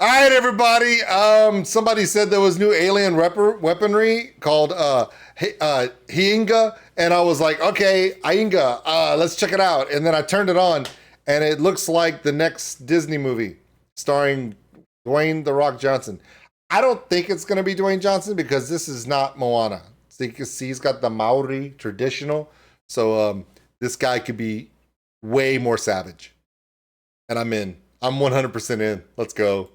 All right, everybody. Somebody said there was new alien weaponry called Īhenga, and I was like, okay, Īhenga, let's check it out. And then I turned it on, and it looks like the next Disney movie starring Dwayne "The Rock" Johnson. I don't think it's going to be Dwayne Johnson because this is not Moana. So you can see he's got the Maori traditional, so this guy could be way more savage. And I'm in. I'm 100% in. Let's go.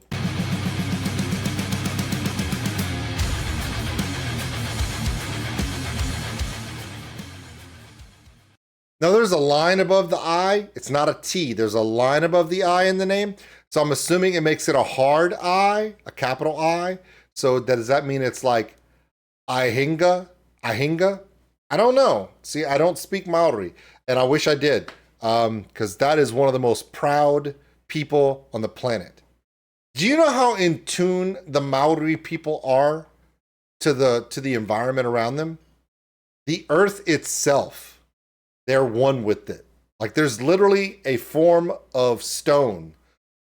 Now there's a line above the I. It's not a T. There's a line above the I in the name. So I'm assuming it makes it a hard I, a capital I. So does that mean it's like Īhenga? Īhenga? I don't know. See, I don't speak Maori, and I wish I did, because that is one of the most proud people on the planet. Do you know how in tune the Maori people are to the environment around them? The earth itself, they're one with it. Like there's literally a form of stone,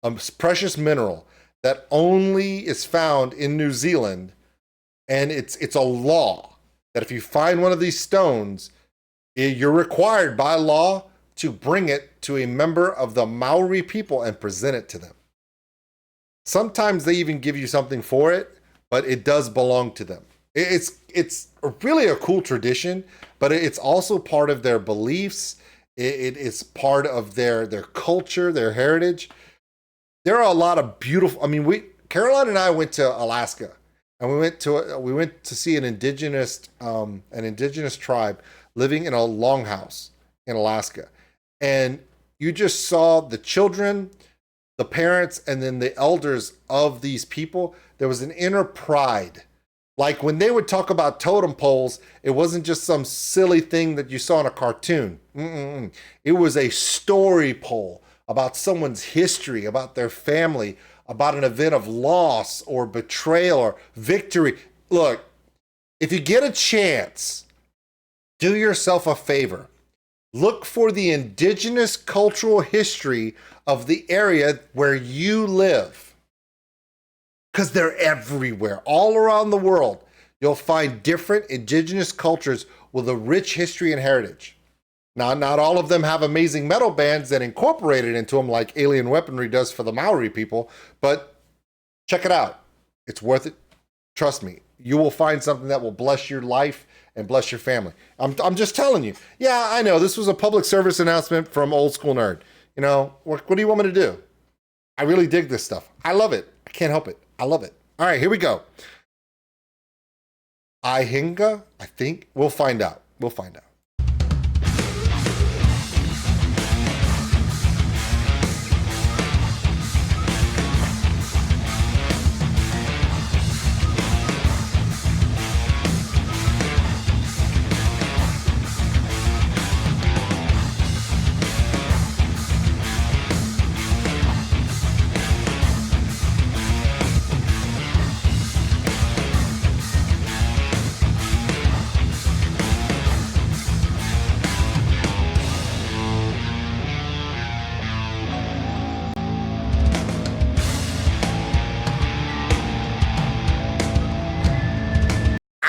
a precious mineral that only is found in New Zealand, and it's a law that if you find one of these stones, you're required by law to bring it to a member of the Maori people and present it to them. Sometimes they even give you something for it, but it does belong to them. It's really a cool tradition, but it's also part of their beliefs. It is part of their culture, their heritage. There are a lot of beautiful. I mean, Caroline and I went to Alaska, and we went to see an indigenous tribe living in a longhouse in Alaska, and you just saw the children, the parents, and then the elders of these people. There was an inner pride. Like when they would talk about totem poles, it wasn't just some silly thing that you saw in a cartoon. It was a story pole about someone's history, about their family, about an event of loss or betrayal or victory. Look, if you get a chance, do yourself a favor. Look for the indigenous cultural history of the area where you live. Because they're everywhere, all around the world. You'll find different indigenous cultures with a rich history and heritage. Now, not all of them have amazing metal bands that incorporate it into them like alien weaponry does for the Maori people, but check it out. It's worth it. Trust me. You will find something that will bless your life and bless your family. I'm just telling you. Yeah, I know. This was a public service announcement from Old School Nerd. You know, what do you want me to do? I really dig this stuff. I love it. I can't help it. I love it. All right, here we go. Īhenga, I think. We'll find out. We'll find out.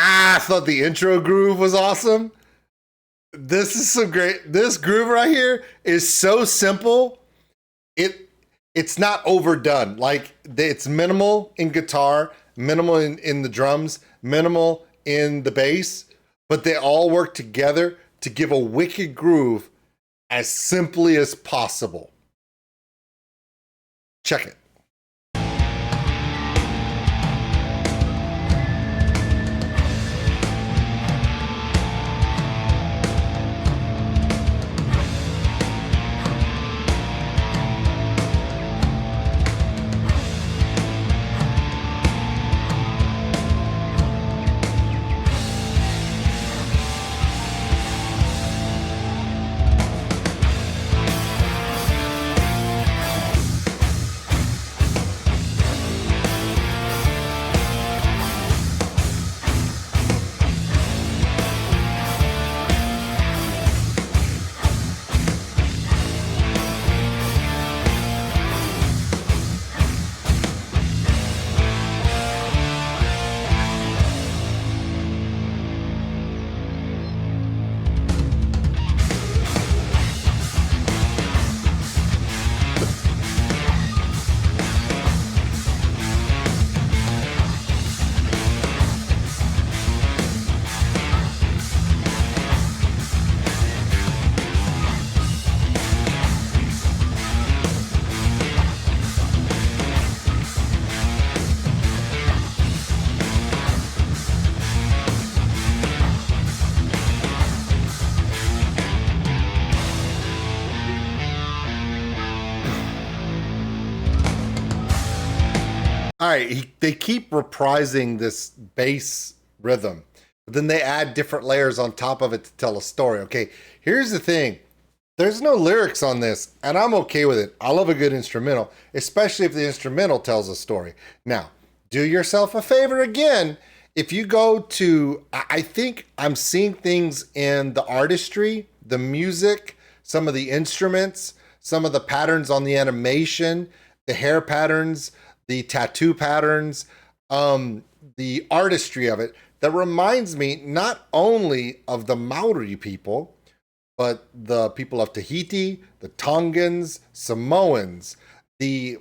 I thought the intro groove was awesome. This is so great. This groove right here is so simple. It's not overdone. Like it's minimal in guitar, minimal in the drums, minimal in the bass, but they all work together to give a wicked groove as simply as possible. Check it. All right, they keep reprising this bass rhythm, but then they add different layers on top of it to tell a story. Okay, here's the thing. There's no lyrics on this, and I'm okay with it. I love a good instrumental, especially if the instrumental tells a story. Now, do yourself a favor again. If you go to, I think I'm seeing things in the artistry, the music, some of the instruments, some of the patterns on the animation, the hair patterns, the tattoo patterns, the artistry of it, that reminds me not only of the Maori people, but the people of Tahiti, the Tongans, Samoans, the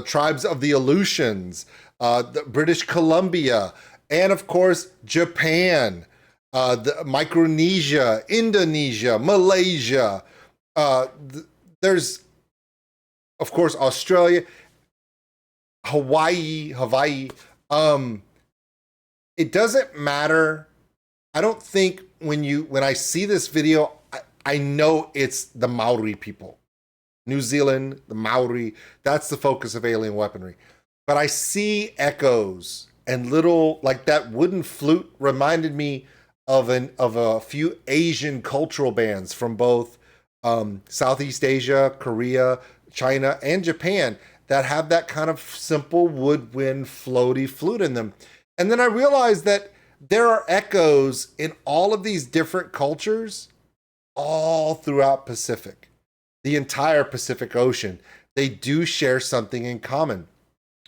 tribes of the Aleutians, the British Columbia, and of course Japan, the Micronesia, Indonesia, Malaysia. There's of course Australia, Hawaii. It doesn't matter. I don't think when I see this video, I know it's the Maori people. New Zealand, the Maori, that's the focus of Alien Weaponry. But I see echoes and little, like that wooden flute reminded me of a few Asian cultural bands from both Southeast Asia, Korea, China, and Japan that have that kind of simple woodwind floaty flute in them. And then I realized that there are echoes in all of these different cultures all throughout Pacific, the entire Pacific Ocean. They do share something in common.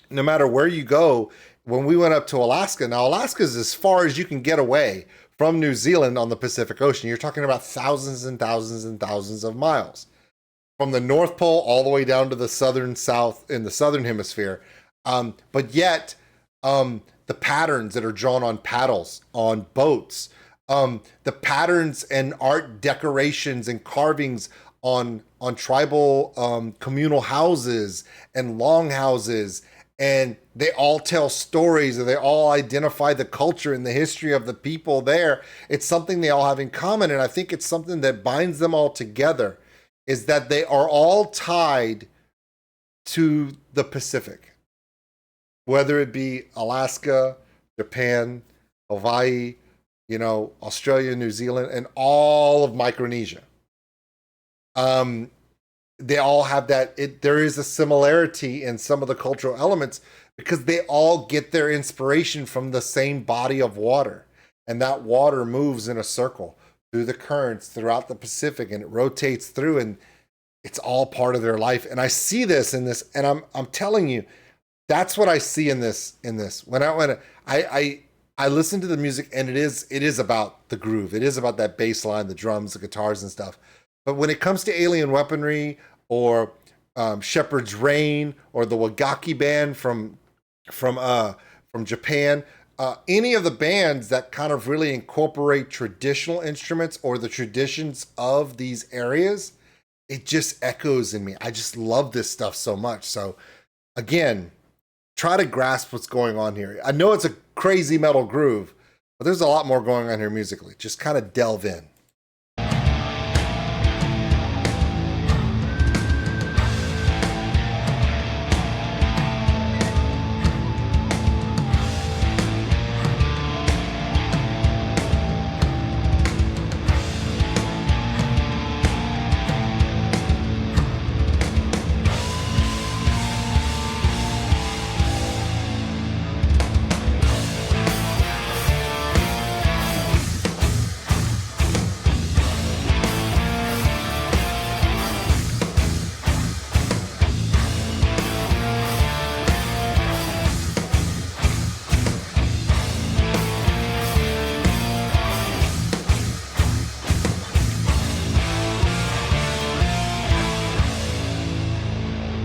No matter where you go, when we went up to Alaska, now Alaska is as far as you can get away from New Zealand on the Pacific Ocean. You're talking about thousands and thousands and thousands of miles. From the North Pole all the way down to the southern south in the southern hemisphere. But yet, the patterns that are drawn on paddles, on boats, the patterns and art decorations and carvings on tribal communal houses and longhouses, and they all tell stories and they all identify the culture and the history of the people there. It's something they all have in common, and I think it's something that binds them all together, is that they are all tied to the Pacific. Whether it be Alaska, Japan, Hawaii, Australia, New Zealand, and all of Micronesia. They all have that. There is a similarity in some of the cultural elements because they all get their inspiration from the same body of water. And that water moves in a circle through the currents throughout the Pacific, and it rotates through, and it's all part of their life. And I see this in this, and I'm telling you, that's what I see in this. When I listen to the music, and it is about the groove. It is about that bass line, the drums, the guitars and stuff. But when it comes to Alien Weaponry or Shepherd's Rain or the Wagaki band from Japan, any of the bands that kind of really incorporate traditional instruments or the traditions of these areas, it just echoes in me. I just love this stuff so much. So again, try to grasp what's going on here. I know it's a crazy metal groove, but there's a lot more going on here musically. Just kind of delve in.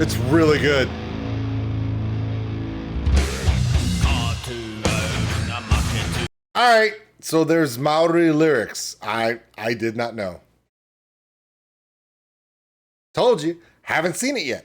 It's really good. All right, so there's Maori lyrics. I did not know. Told you, haven't seen it yet.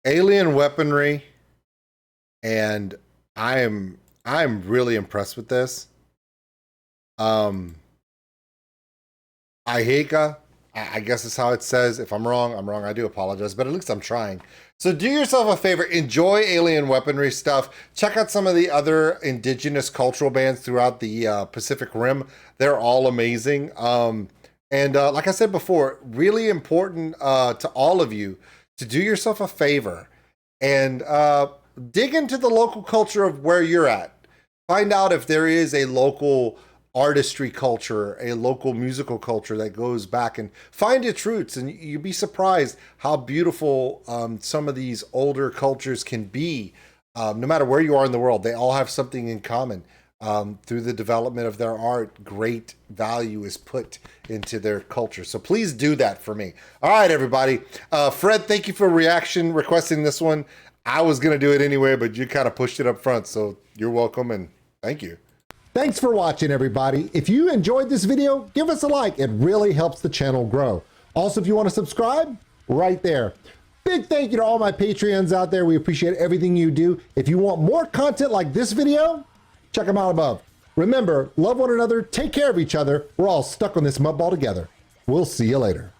alien weaponry, and I'm really impressed with this. Īhenga, I guess is how it says. If I'm wrong, I'm wrong. I do apologize, but at least I'm trying. So do yourself a favor, enjoy alien weaponry stuff. Check out some of the other indigenous cultural bands throughout the Pacific Rim. They're all amazing. And like I said before, really important to all of you to do yourself a favor and dig into the local culture of where you're at. Find out if there is a local artistry culture, a local musical culture that goes back, and find its roots. And you'd be surprised how beautiful some of these older cultures can be. No matter where you are in the world, they all have something in common. Through the development of their art, great value is put into their culture. So please do that for me. All right, everybody. Fred, thank you for requesting this one. I was going to do it anyway, but you kind of pushed it up front. So you're welcome and thank you. Thanks for watching, everybody. If you enjoyed this video, give us a like. It really helps the channel grow. Also, if you want to subscribe, right there. Big thank you to all my Patreons out there. We appreciate everything you do. If you want more content like this video, check them out above. Remember, love one another, take care of each other. We're all stuck on this mud ball together. We'll see you later.